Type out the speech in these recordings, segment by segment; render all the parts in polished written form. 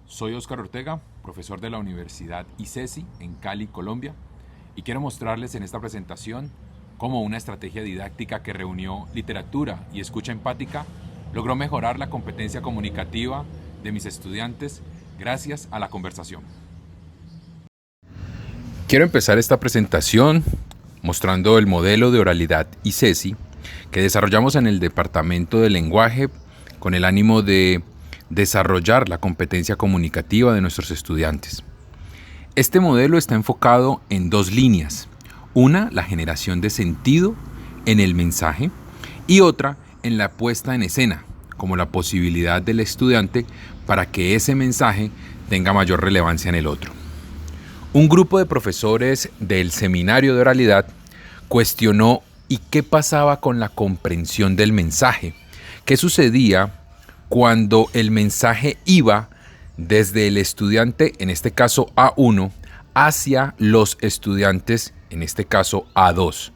Soy Óscar Ortega, profesor de la Universidad ICESI en Cali, Colombia, y quiero mostrarles en esta presentación cómo una estrategia didáctica que reunió literatura y escucha empática logró mejorar la competencia comunicativa de mis estudiantes gracias a la conversación. Quiero empezar esta presentación mostrando el modelo de oralidad ICESI que desarrollamos en el Departamento de Lenguaje con el ánimo de desarrollar la competencia comunicativa de nuestros estudiantes. Este modelo está enfocado en dos líneas. Una, la generación de sentido en el mensaje, y otra, en la puesta en escena, como la posibilidad del estudiante para que ese mensaje tenga mayor relevancia en el otro. Un grupo de profesores del seminario de oralidad cuestionó ¿y qué pasaba con la comprensión del mensaje? ¿Qué sucedía cuando el mensaje iba desde el estudiante, en este caso A1, hacia los estudiantes, en este caso A2?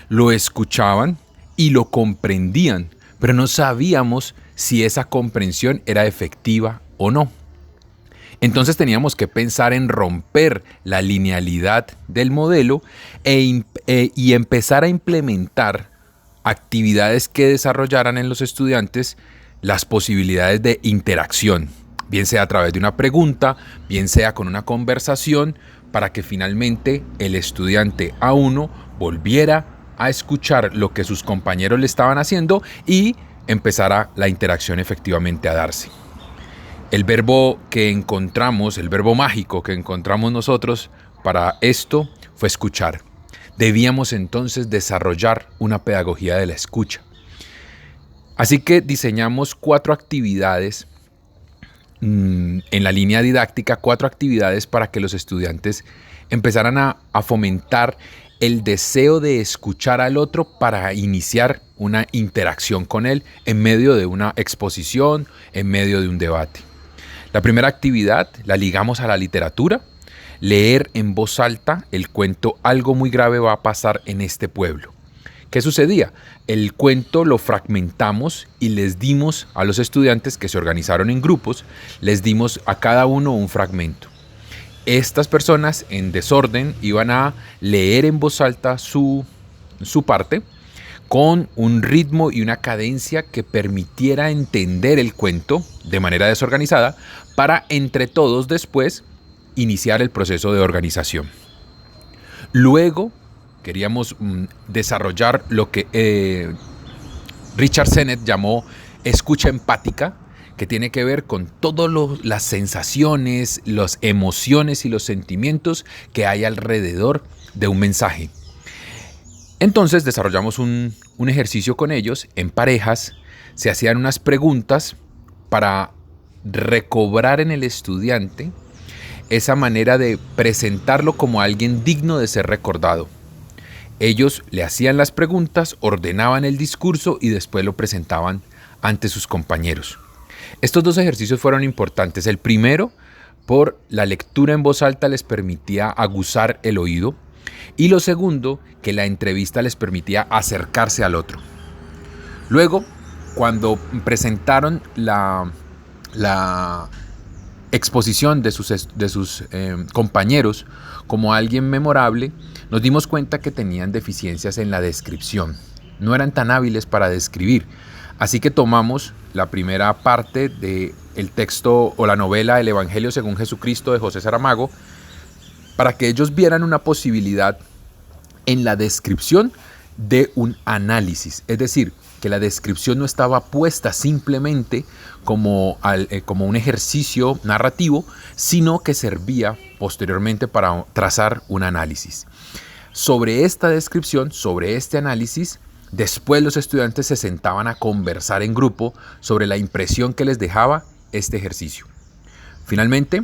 Lo escuchaban y lo comprendían, pero no sabíamos si esa comprensión era efectiva o no. Entonces teníamos que pensar en romper la linealidad del modelo y empezar a implementar actividades que desarrollaran en los estudiantes las posibilidades de interacción, bien sea a través de una pregunta, bien sea con una conversación, para que finalmente el estudiante A1 volviera a escuchar lo que sus compañeros le estaban haciendo y empezara la interacción efectivamente a darse. El verbo que encontramos, el verbo mágico que encontramos nosotros para esto fue escuchar. Debíamos entonces desarrollar una pedagogía de la escucha. Así que diseñamos 4 actividades en la línea didáctica, 4 actividades para que los estudiantes empezaran a fomentar el deseo de escuchar al otro para iniciar una interacción con él en medio de una exposición, en medio de un debate. La primera actividad la ligamos a la literatura, leer en voz alta el cuento Algo muy grave va a pasar en este pueblo. ¿Qué sucedía? El cuento lo fragmentamos y les dimos a los estudiantes que se organizaron en grupos, les dimos a cada uno un fragmento. Estas personas en desorden iban a leer en voz alta su parte con un ritmo y una cadencia que permitiera entender el cuento de manera desorganizada para entre todos después iniciar el proceso de organización. Luego queríamos desarrollar lo que Richard Sennett llamó escucha empática, que tiene que ver con todas las sensaciones, las emociones y los sentimientos que hay alrededor de un mensaje. Entonces desarrollamos un ejercicio con ellos en parejas, se hacían unas preguntas para recobrar en el estudiante esa manera de presentarlo como alguien digno de ser recordado. Ellos le hacían las preguntas, ordenaban el discurso y después lo presentaban ante sus compañeros. Estos 2 ejercicios fueron importantes. El primero, por la lectura en voz alta les permitía aguzar el oído. Y lo segundo, que la entrevista les permitía acercarse al otro. Luego, cuando presentaron la exposición de sus compañeros como alguien memorable, nos dimos cuenta que tenían deficiencias en la descripción. No eran tan hábiles para describir. Así que tomamos la primera parte del texto o la novela El Evangelio según Jesucristo de José Saramago para que ellos vieran una posibilidad en la descripción de un análisis. Es decir, que la descripción no estaba puesta simplemente como un ejercicio narrativo, sino que servía posteriormente para trazar un análisis. Sobre esta descripción, sobre este análisis, después los estudiantes se sentaban a conversar en grupo sobre la impresión que les dejaba este ejercicio. Finalmente,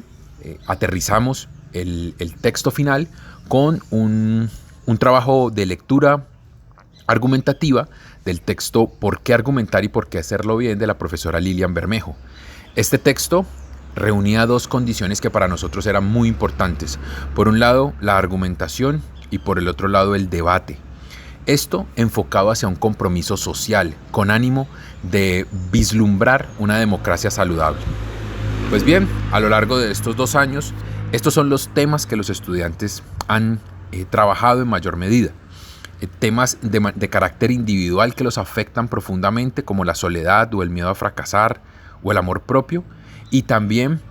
aterrizamos el texto final con un trabajo de lectura argumentativa del texto ¿Por qué argumentar y por qué hacerlo bien?, de la profesora Lilian Bermejo. Este texto reunía 2 condiciones que para nosotros eran muy importantes. Por un lado, la argumentación y por el otro lado, el debate. Esto enfocado hacia un compromiso social, con ánimo de vislumbrar una democracia saludable. Pues bien, a lo largo de estos 2 años, estos son los temas que los estudiantes han trabajado en mayor medida. Temas de carácter individual que los afectan profundamente, como la soledad o el miedo a fracasar o el amor propio, y también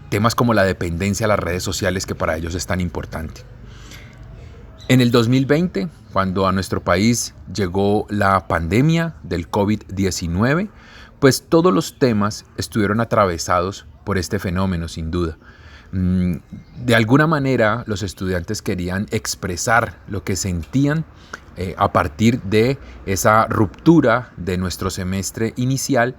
temas como la dependencia a las redes sociales, que para ellos es tan importante. En el 2020, cuando a nuestro país llegó la pandemia del COVID-19, pues todos los temas estuvieron atravesados por este fenómeno, sin duda. De alguna manera, los estudiantes querían expresar lo que sentían a partir de esa ruptura de nuestro semestre inicial,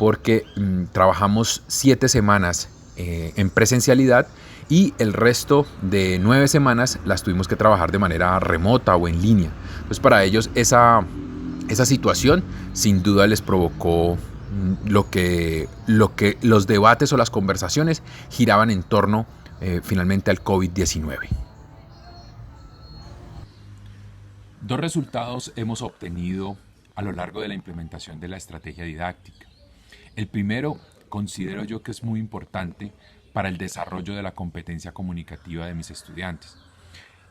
porque trabajamos 7 semanas en presencialidad y el resto de 9 semanas las tuvimos que trabajar de manera remota o en línea. Entonces, para ellos esa situación sin duda les provocó lo que los debates o las conversaciones giraban en torno finalmente al COVID-19. Dos resultados hemos obtenido a lo largo de la implementación de la estrategia didáctica. El primero considero yo que es muy importante para el desarrollo de la competencia comunicativa de mis estudiantes,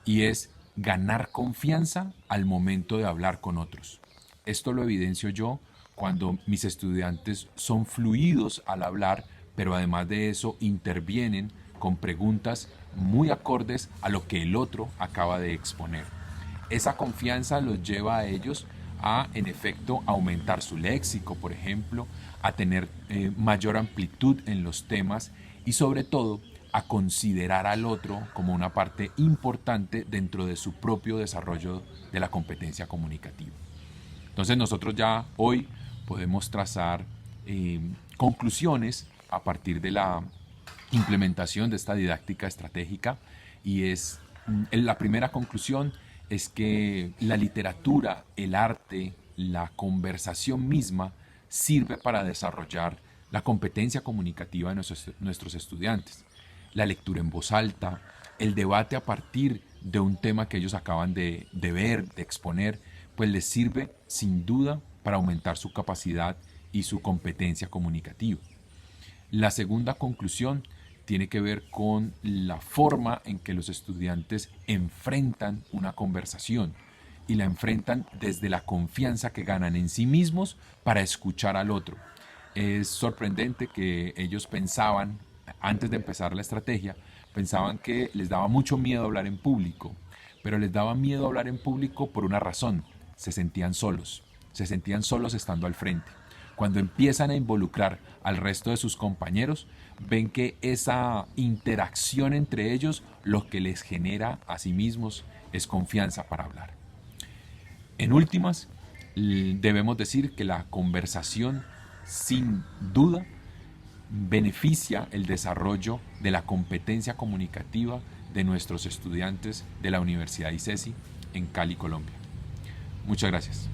y es ganar confianza al momento de hablar con otros. Esto lo evidencio yo cuando mis estudiantes son fluidos al hablar, pero además de eso intervienen con preguntas muy acordes a lo que el otro acaba de exponer. Esa confianza los lleva a ellos a, en efecto, aumentar su léxico, por ejemplo, a tener mayor amplitud en los temas y sobre todo a considerar al otro como una parte importante dentro de su propio desarrollo de la competencia comunicativa. Entonces nosotros ya hoy podemos trazar conclusiones a partir de la implementación de esta didáctica estratégica, y es la primera conclusión es que la literatura, el arte, la conversación misma sirve para desarrollar la competencia comunicativa de nuestros estudiantes. La lectura en voz alta, el debate a partir de un tema que ellos acaban de ver, de exponer, pues les sirve sin duda para aumentar su capacidad y su competencia comunicativa. La segunda conclusión tiene que ver con la forma en que los estudiantes enfrentan una conversación, y la enfrentan desde la confianza que ganan en sí mismos para escuchar al otro. Es sorprendente que ellos pensaban, antes de empezar la estrategia, pensaban que les daba mucho miedo hablar en público, pero les daba miedo hablar en público por una razón: se sentían solos estando al frente. Cuando empiezan a involucrar al resto de sus compañeros, ven que esa interacción entre ellos lo que les genera a sí mismos es confianza para hablar. En últimas, debemos decir que la conversación sin duda beneficia el desarrollo de la competencia comunicativa de nuestros estudiantes de la Universidad ICESI en Cali, Colombia. Muchas gracias.